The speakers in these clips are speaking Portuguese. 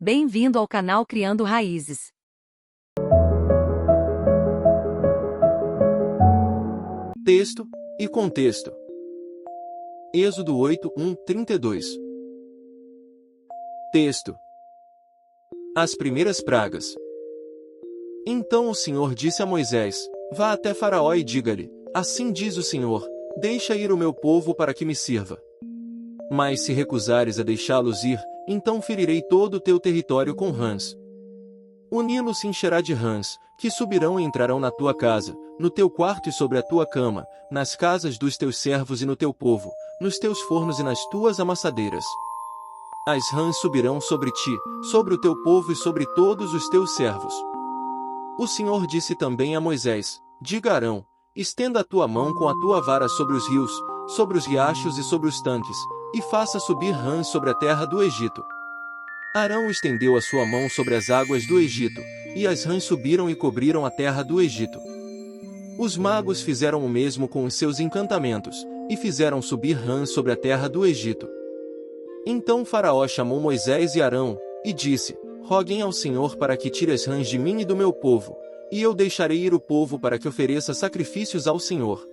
Bem-vindo ao canal Criando Raízes. Texto e contexto. Êxodo 8, 32. Texto. As primeiras pragas. Então o Senhor disse a Moisés: Vá até Faraó e diga-lhe: Assim diz o Senhor, deixa ir o meu povo para que me sirva. Mas se recusares a deixá-los ir, então ferirei todo o teu território com rãs. O Nilo se encherá de rãs, que subirão e entrarão na tua casa, no teu quarto e sobre a tua cama, nas casas dos teus servos e no teu povo, nos teus fornos e nas tuas amassadeiras. As rãs subirão sobre ti, sobre o teu povo e sobre todos os teus servos. O Senhor disse também a Moisés: Diga a Arão: Estenda a tua mão com a tua vara sobre os rios, sobre os riachos e sobre os tanques, e faça subir rãs sobre a terra do Egito. Arão estendeu a sua mão sobre as águas do Egito, e as rãs subiram e cobriram a terra do Egito. Os magos fizeram o mesmo com os seus encantamentos, e fizeram subir rãs sobre a terra do Egito. Então Faraó chamou Moisés e Arão, e disse: Roguem ao Senhor para que tire as rãs de mim e do meu povo, e eu deixarei ir o povo para que ofereça sacrifícios ao Senhor.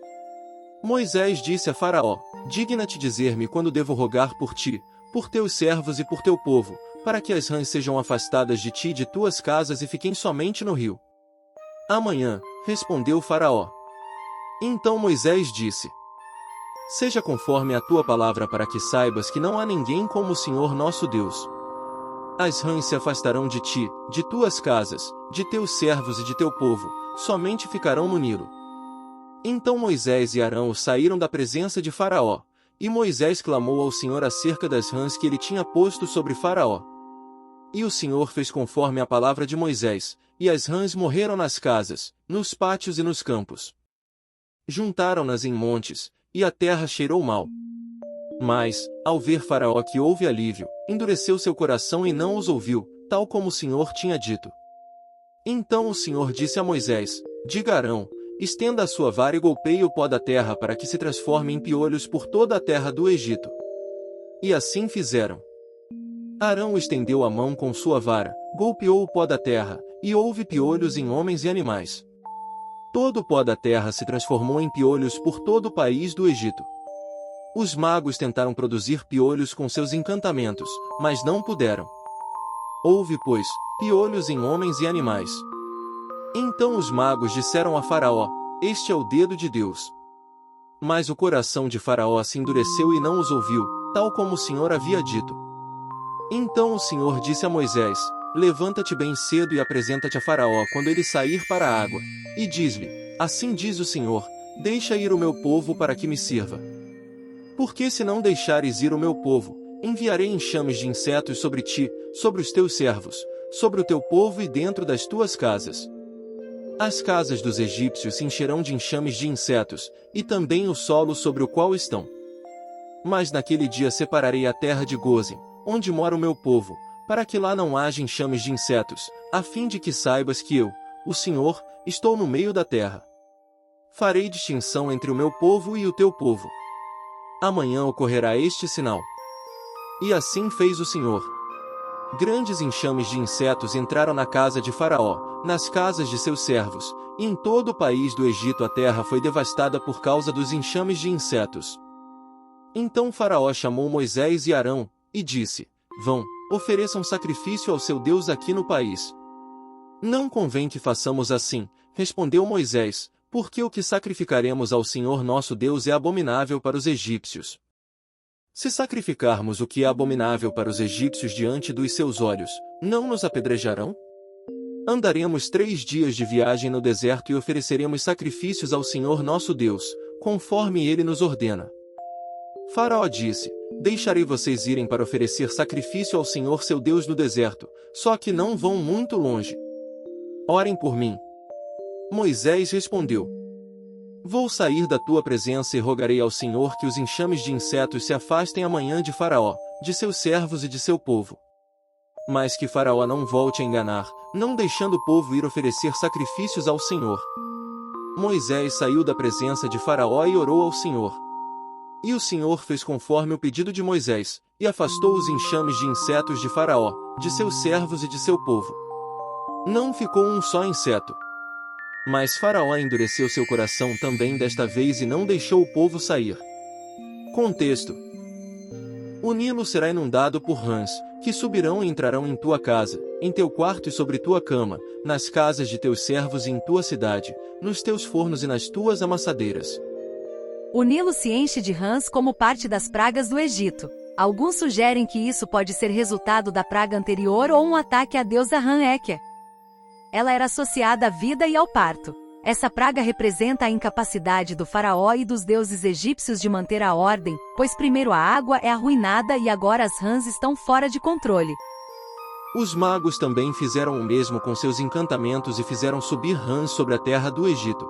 Moisés disse a Faraó: Digna-te dizer-me quando devo rogar por ti, por teus servos e por teu povo, para que as rãs sejam afastadas de ti e de tuas casas e fiquem somente no rio. Amanhã, respondeu Faraó. Então Moisés disse: Seja conforme a tua palavra para que saibas que não há ninguém como o Senhor nosso Deus. As rãs se afastarão de ti, de tuas casas, de teus servos e de teu povo, somente ficarão no Nilo. Então Moisés e Arão saíram da presença de Faraó, e Moisés clamou ao Senhor acerca das rãs que ele tinha posto sobre Faraó. E o Senhor fez conforme a palavra de Moisés, e as rãs morreram nas casas, nos pátios e nos campos. Juntaram-nas em montes, e a terra cheirou mal. Mas, ao ver Faraó que houve alívio, endureceu seu coração e não os ouviu, tal como o Senhor tinha dito. Então o Senhor disse a Moisés: Diga a Arão: Estenda a sua vara e golpeie o pó da terra para que se transforme em piolhos por toda a terra do Egito. E assim fizeram. Arão estendeu a mão com sua vara, golpeou o pó da terra, e houve piolhos em homens e animais. Todo o pó da terra se transformou em piolhos por todo o país do Egito. Os magos tentaram produzir piolhos com seus encantamentos, mas não puderam. Houve, pois, piolhos em homens e animais. Então os magos disseram a Faraó: Este é o dedo de Deus. Mas o coração de Faraó se endureceu e não os ouviu, tal como o Senhor havia dito. Então o Senhor disse a Moisés: Levanta-te bem cedo e apresenta-te a Faraó quando ele sair para a água, e diz-lhe: Assim diz o Senhor: Deixa ir o meu povo para que me sirva. Porque se não deixares ir o meu povo, enviarei enxames de insetos sobre ti, sobre os teus servos, sobre o teu povo e dentro das tuas casas. As casas dos egípcios se encherão de enxames de insetos, e também o solo sobre o qual estão. Mas naquele dia separarei a terra de Gósen, onde mora o meu povo, para que lá não haja enxames de insetos, a fim de que saibas que eu, o Senhor, estou no meio da terra. Farei distinção entre o meu povo e o teu povo. Amanhã ocorrerá este sinal. E assim fez o Senhor. Grandes enxames de insetos entraram na casa de Faraó, nas casas de seus servos, e em todo o país do Egito a terra foi devastada por causa dos enxames de insetos. Então Faraó chamou Moisés e Arão, e disse: Vão, ofereçam sacrifício ao seu Deus aqui no país. Não convém que façamos assim, respondeu Moisés, porque o que sacrificaremos ao Senhor nosso Deus é abominável para os egípcios. Se sacrificarmos o que é abominável para os egípcios diante dos seus olhos, não nos apedrejarão? Andaremos 3 dias de viagem no deserto e ofereceremos sacrifícios ao Senhor nosso Deus, conforme ele nos ordena. Faraó disse: Deixarei vocês irem para oferecer sacrifício ao Senhor seu Deus no deserto, só que não vão muito longe. Orem por mim. Moisés respondeu: Vou sair da tua presença e rogarei ao Senhor que os enxames de insetos se afastem amanhã de Faraó, de seus servos e de seu povo. Mas que Faraó não volte a enganar, não deixando o povo ir oferecer sacrifícios ao Senhor. Moisés saiu da presença de Faraó e orou ao Senhor. E o Senhor fez conforme o pedido de Moisés, e afastou os enxames de insetos de Faraó, de seus servos e de seu povo. Não ficou um só inseto. Mas Faraó endureceu seu coração também desta vez e não deixou o povo sair. Contexto: o Nilo será inundado por rãs, que subirão e entrarão em tua casa, em teu quarto e sobre tua cama, nas casas de teus servos e em tua cidade, nos teus fornos e nas tuas amassadeiras. O Nilo se enche de rãs como parte das pragas do Egito. Alguns sugerem que isso pode ser resultado da praga anterior ou um ataque à deusa Ran-Ekê. Ela era associada à vida e ao parto. Essa praga representa a incapacidade do faraó e dos deuses egípcios de manter a ordem, pois primeiro a água é arruinada e agora as rãs estão fora de controle. Os magos também fizeram o mesmo com seus encantamentos e fizeram subir rãs sobre a terra do Egito.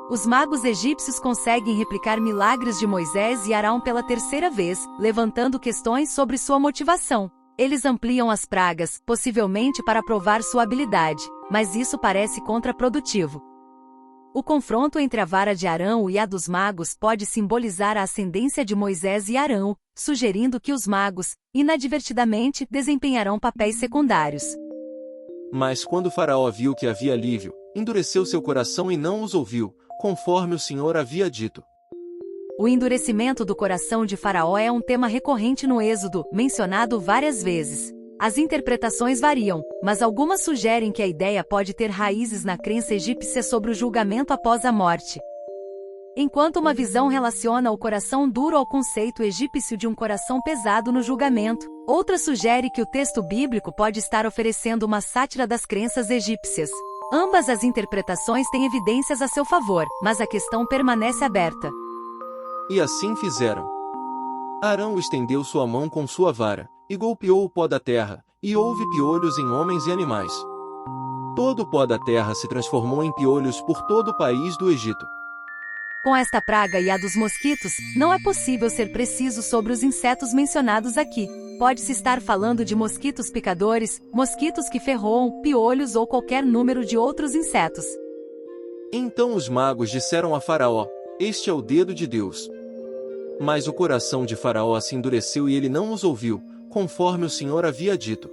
Os magos egípcios conseguem replicar milagres de Moisés e Arão pela terceira vez, levantando questões sobre sua motivação. Eles ampliam as pragas, possivelmente para provar sua habilidade, mas isso parece contraprodutivo. O confronto entre a vara de Arão e a dos magos pode simbolizar a ascendência de Moisés e Arão, sugerindo que os magos, inadvertidamente, desempenharão papéis secundários. Mas quando Faraó viu que havia alívio, endureceu seu coração e não os ouviu, conforme o Senhor havia dito. O endurecimento do coração de Faraó é um tema recorrente no Êxodo, mencionado várias vezes. As interpretações variam, mas algumas sugerem que a ideia pode ter raízes na crença egípcia sobre o julgamento após a morte. Enquanto uma visão relaciona o coração duro ao conceito egípcio de um coração pesado no julgamento, outra sugere que o texto bíblico pode estar oferecendo uma sátira das crenças egípcias. Ambas as interpretações têm evidências a seu favor, mas a questão permanece aberta. E assim fizeram. Arão estendeu sua mão com sua vara, e golpeou o pó da terra, e houve piolhos em homens e animais. Todo o pó da terra se transformou em piolhos por todo o país do Egito. Com esta praga e a dos mosquitos, não é possível ser preciso sobre os insetos mencionados aqui. Pode-se estar falando de mosquitos picadores, mosquitos que ferroam, piolhos ou qualquer número de outros insetos. Então os magos disseram a Faraó: este é o dedo de Deus. Mas o coração de Faraó se endureceu e ele não os ouviu, conforme o Senhor havia dito.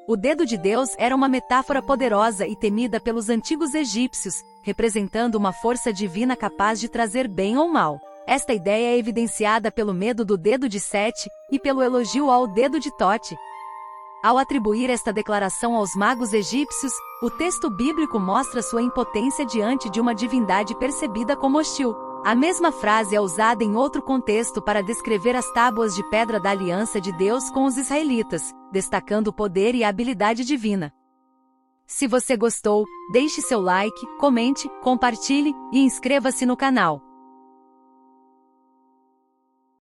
O dedo de Deus era uma metáfora poderosa e temida pelos antigos egípcios, representando uma força divina capaz de trazer bem ou mal. Esta ideia é evidenciada pelo medo do dedo de Sete e pelo elogio ao dedo de Tote. Ao atribuir esta declaração aos magos egípcios, o texto bíblico mostra sua impotência diante de uma divindade percebida como hostil. A mesma frase é usada em outro contexto para descrever as tábuas de pedra da aliança de Deus com os israelitas, destacando o poder e a habilidade divina. Se você gostou, deixe seu like, comente, compartilhe e inscreva-se no canal.